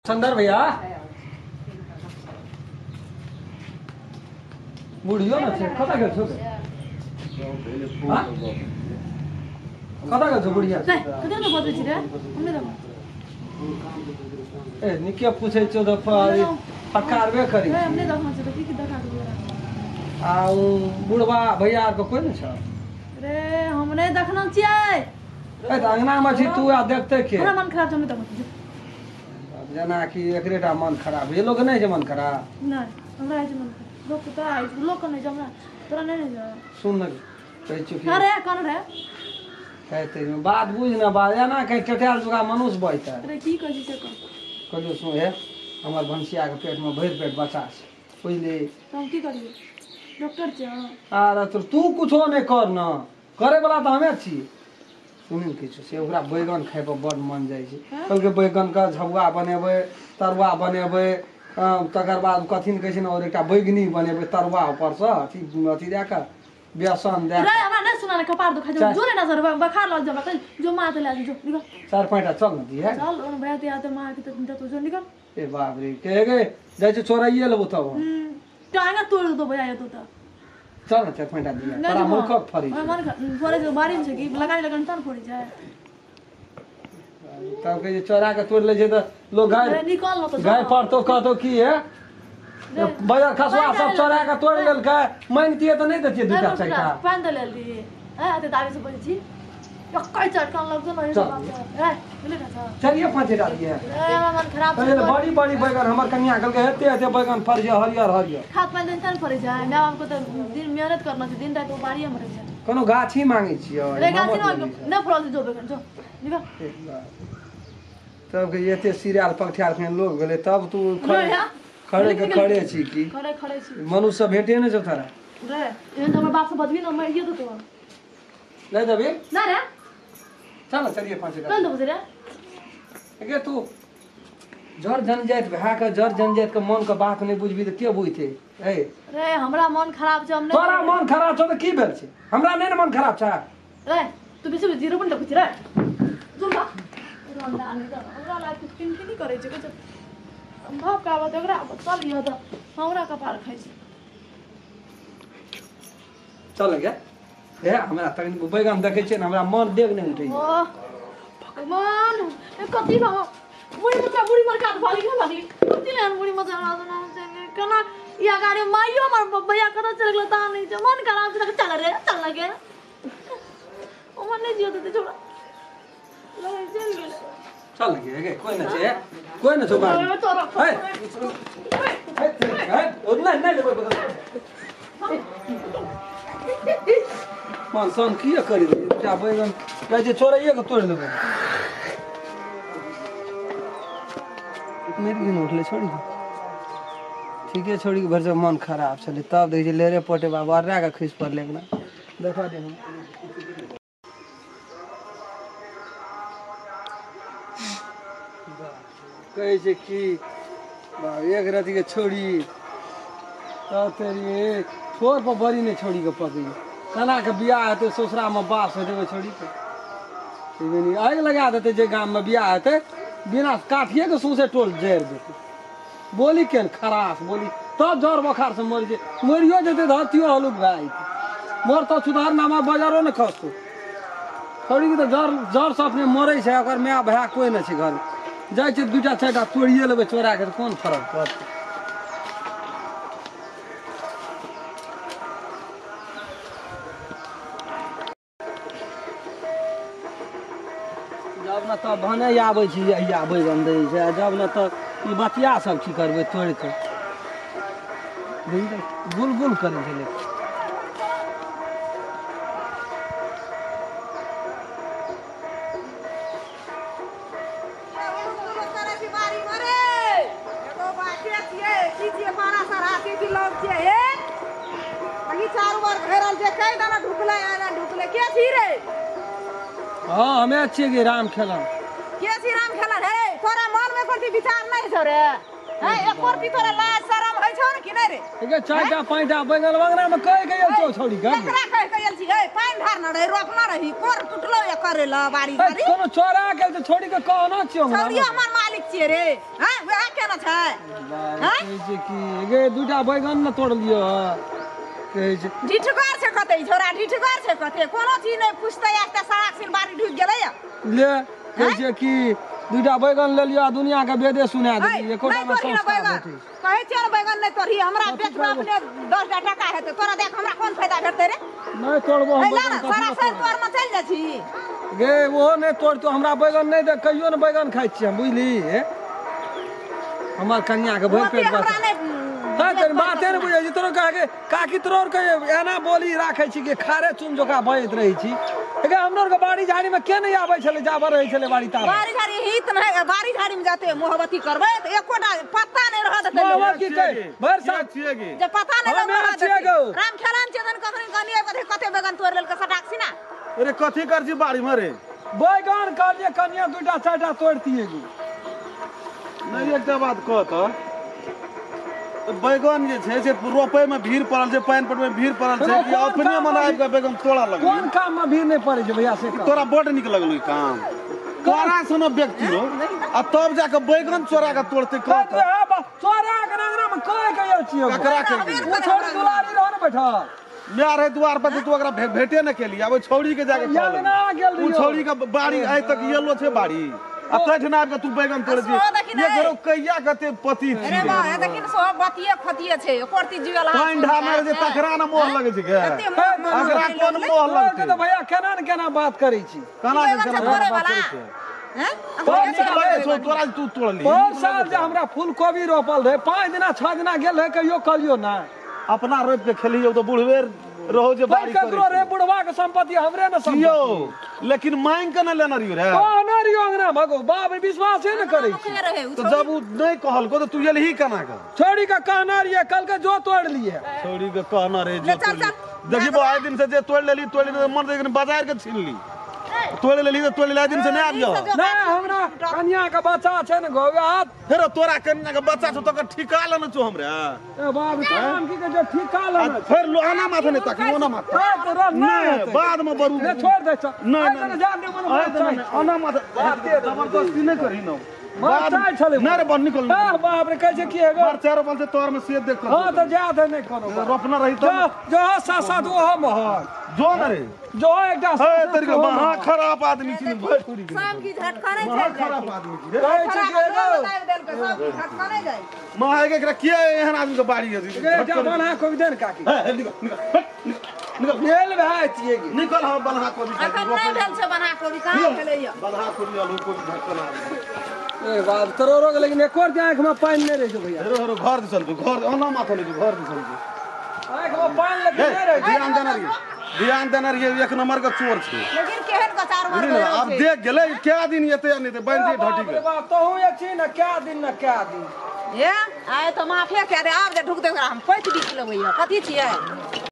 संदर भैया बुढ़ियो ना छे कता गेल छो कता गेल छो बुढ़िया कते न बजै छी रे हमने दम ए निके पूछै छो त फटकारबे करी हमने दम छ त की देखा दो आ बुढ़वा भैया को कोई न छ रे हमने देखना छियै ए त अंगना में छी तू आ देखते के हमरा मन खराब छ हमने दम जना कि एकरेटा मन खराब ये लोग नहीं जे मन खराब नहीं हमरा जे मन लोग तो आई लोग नहीं जमना तोरा नहीं जा सुन न कह चुकी अरे कौन रे कहते बात बुझ ना बात या ना कह टटाल जुगा मनुष्य बइता अरे की कहि से कहलो सुन हे हमर भंसिया के पेट में भर पेट बच्चा छै बुझली हम की करिए डॉक्टर छ अरे तू कुछो नहीं कर न करे वाला तो हमें छी सुनिल किछु से ओकरा बैगन खाय पर बड़ मन जाय छै कहलके बैगन का झबुआ बनेबै तरुआ बनेबै तकर बाद कथि न कहै छै न और एकटा बैगनी बनेबै तरुआ ऊपर से अथि दे के बेसन दे रे हमरा नहीं सुना कपार दुखा जो जोरे नजर बुखार लग जा जो मां ले जो निकल चार पांचटा चल न दिए चल और भैया आते मां के तो जो निकल ए बाप रे कहे गए जाय छै चोराइए लेबो तब टांगा तोड़ दो भैया तो चल न चार पांचटा दिए बड़ा मूर्ख फरी मन फरे जो बारी में छै कि लगाई लगन तन फोड़ी जाए तब के चोरा के तोड़ ले छै त लोग गाय निकल न तो गाय पड़तो कहतो की है बाजार खसवा सब चोरा के तोड़ लेल के मांगतिए त नहीं देतिए दूटा चारटा पान दे लेल दी ए आते दाबी से बोली छी कई चटकान लग जो नहीं बात ए मिले ना चलिए पांचटा दिए ए मन खराब पहले बड़ी बड़ी बैगन हमर कन्या कल के हेते हेते बैगन फर जे हरियर हरियर खाद पान दिन तन फरे जाए मैं हमको तो दिन मेहनत करना छै दिन रात बाड़ी में रह जाए कोनो गाछी मांगे छियो रे गाछी न फरल जो बैगन जो निकल तब के एते सीरियल पकठार के लोग गेले तब तू खड़े छी की खड़े छी मनुष्य सब भेटे न छ थारा रे एहन हमर बाप से बदवी न मैं ये तो नहीं देबी ना रे चल चलिए पांचटा कल दो रे के तू जर जनजात भा के जर जनजात के मन के बात नहीं बुझबी त के बुझते ए रे हमरा मन खराब छ हमने तोरा मन खराब छ त की भेल छै हमरा नहीं मन खराब छ रे तू बेसी जीरो पण लखु रे जो बा रोंदा आनी त हमरा ला कुछ नहीं करे छै कुछ संभव का बात ओकरा चल लियो त हमरा कपार खाइ छै चल गया ए हमरा तक बैगन देखे छै न हमरा मन देख नहीं उठै ओ भगवान ए कति भा बुढ़ी मर काट भाली के भाली कति ले बुढ़ी मजा ना कना या गाड़ी माइयो मार भैया कदा चल गेल ता नहीं छै मन खराब छै चल रे चल लगे ओ मन नहीं जियो ते छोड़ा ले चल गेल चल गया के कोई न छ बाहर ए ओतना नहीं ले मन सन की करी क्या बैगन कहे छै छोड़िए के तोड़ लेबै मेरी दिन उठले छोड़ी ठीक है छोड़ी के भर से मन खराब चले तब देख ले रे पोटे बाबा अर्रा का खिस पर लेना देखा दे हम कहे छै कि एक राति के छोड़ी तेरी छोर पर बड़ी ने छोड़ी के पकड़ी कना के बियाह हेते ससुरा में बास हो देवे छोड़ी के आग लगा देते जे गांव में बियाह हेते बिना काठिए के सूसे टोल जर देते बोली केन खरास बोली तब जर बुखार से मर जे मरियो जेते धतियो हलुक भाई मोर तो सुधार नामा बाजारो न खसतो छोड़ी के तो जर से अपने मरे छै ओकर माय भया कोई न छै घर जाय छै दूटा चारटा तोड़िए लेबै चोरा के कोन फर्क पड़तै जब न तऽ भने आबै छी या बैगन दै छै जब न तऽ ई बतिया सब की करबै तोड़ के गुल करै छै लेकिन हाँ हमें अच्छे के राम खेलन के छी राम खेलन हे तोरा मन में कोन विचार नहीं छौ रे हैं एक कोरती तोरा लाज शरम होय छौ न कि नहीं रे एके चारटा पांचटा बैगन वगैरह में कह गइल छौ छोड़ी का एकरा कह गइल छी हे पानी धार न रे रोपना रही कोर टुटलो या करे ल बाड़ी बाड़ी कोनो चोरा के छोड़ी के कहना छियो हमरा छोड़ी हमर मालिक छियै रे हैं वएह केना छै कहै छै कि गे दूटा बैगन न तोड़ लियो कहै छै ढिठगर छै कते छोरा ढिठगर छै कते कोनो चीज नहीं पुछतै एकटा सड़क सिन बारी ढुक गेलै ले कहै छै कि दूटा बैगन ले लियो दुनिया के वेदे सुना देली एकोटा में नहीं संस्कार बैगन देती कहै छियै बैगन नहीं तोड़ी हमरा बेचबा अपने 10 टका हेतै तोरा देख हमरा कोन फायदा भेटतै रे नहीं तोड़बो हम हैला बैगन ना सारा सर तोर में चल जाइ छी गे ओहो नहीं तोड़तो हमरा बैगन नहीं दे कहियो न बैगन खाइ छी हम बुझली हमर कन्या के भर पेट हमरा बस नहीं तेरे बाते नहीं बुझे छी तोरो कहे काकी तोर के एना बोली राखे छी कि खारे चुन जोका बजत रही छी गे हमरो के बाड़ी झाड़ी में के नहीं आबै छले जाबर रही छले बाड़ी ताब बारी झाड़ी हित नहीं बारी झाड़ी में जाते मोहब्बती करबै त एकोटा पत्ता नहीं रहत त मोहब्बत की कह भर सा छिए गे जे पता नहीं हमें रहत छिए गो। राम खेलान चेदन कखनी कनिए कथे कते बेगन तोड़ लेल के सटाक्सी ना अरे कथी कर छी बाड़ी में रे बैगन कहलिए कन्या दूटा चारटा तोड़तिए गे नहीं एकटा बात कह तो बैगन जे छै से रोपे में भीड़ पड़ल छै पानी पट में भीड़ पड़ल छै कि अपने मन आबि के बैगन तोड़ा लगल कौन काम में भीड़ नहीं पड़े छै भैया से तोरा बड निक लगल ई काम तोरा सन व्यक्ति हो आ तब जाके बैगन चोरा के तोड़ते कह तो चोरा के अंगना में कोई कहियो छियो ककरा के वो छोड़ दुलारी रह न बैठा मैं रहे द्वार पर तू ओकरा भेटे न केली अब छौड़ी के जाके खा अंगना गेल उ रहियो छौड़ी के बाड़ी आइ तक येलो छै बाड़ी आ तठ ना आबि के तू बैगन तोड़ दी ये करो कैया कते पति छी अरे वाह देखिन सब बतिए खतिए छै कोरती जीवल पाइन ढामे जे तकरा न मोह लगे छै के अकरा कोन मोह लगतै तो भैया केना न केना बात करै छी कना के तोड़े बात वाला करै छै हैं तोरा नीक लगै छौ तोरा तू तोड़ ली बहुत साल जे हमरा फूल कोबी रोपल रहे 5 दिना 6 दिना गेल रहे कहियो कलियो ना अपना रोप के खेलियो तो बुढ़वे रहो जे बाड़ी ककरो रे बुढ़वा के संपत्ति हमरे न कियो संपत्ति लेकिन मांग के न लेना रहियो रे कौन रियो अंगना भगो बाप विश्वास ही न करै छी रहे तो जब उ नहीं कहल को तो तू एलही कना का छोड़ी का कहना रिए कल के जो तोड़ लिए छौड़ी के कहना रे ले जो चल, चल। देखी बो आए दिन से जे तोड़ लेली मन से बाजार के छीन ली तोड़ लेली तो तोड़ ले दिन से नहीं आबि जाओ नहीं हमरा कन्या के बच्चा छै न गोवे हाथ फेर तोरा कन्या के बच्चा छौ तो ठिका लेना छौ हमरा ए बाप काम की के जो ठिका आ लेना फिर लोहाना माथे नहीं तक लोना माथे नहीं बाद में बरू ने छोड़ दे छ नहीं जा दे मन बात छै ओना माथे जबरदस्ती नहीं करी न बात छै छले नहीं रे बन निकल हां बाप रे कहै छै की हेगो मार चारो बल से तोर में सेब देख हां तो जा दे नहीं करो रोपना रही तो जो जो साथ साथ वो हम जो न रे जो एकटा हे तेरे के महा खराब आदमी छी भाई पूरी शाम की झटका नहीं महा चल खराब आदमी छी रे कहै छै की हेगो सब झटका नहीं जाए महा के एकरा किया एहन आदमी के बाड़ी है एकटा बना को देन काकी निकल मेल भाई छिए की निकल हम बलहा को भी अखन नहीं भेल छै बना कोरी कहां भेलैया बलहा को भी आलू को भी झटकना ए बाप तरोरो के लेकिन एक और आंख में पानी नहीं रहे छो भैया हेरो हेरो घर दिसल तू घर ओना माथा ले घर दिसल तू आंख में पानी लगे नहीं रहे ध्यान देना रहिए एक नंबर का चोर छे लेकिन केहन का चार मार बुझली ना अब देख गेले क्या दिन एते नहीं ते बन जे ढटी के बाप तो हूं एक छी न क्या दिन न क्या दिन ये आए तो माफिया कह दे आब जे ढुक दे हम पैत बीच लेबै कथी छियै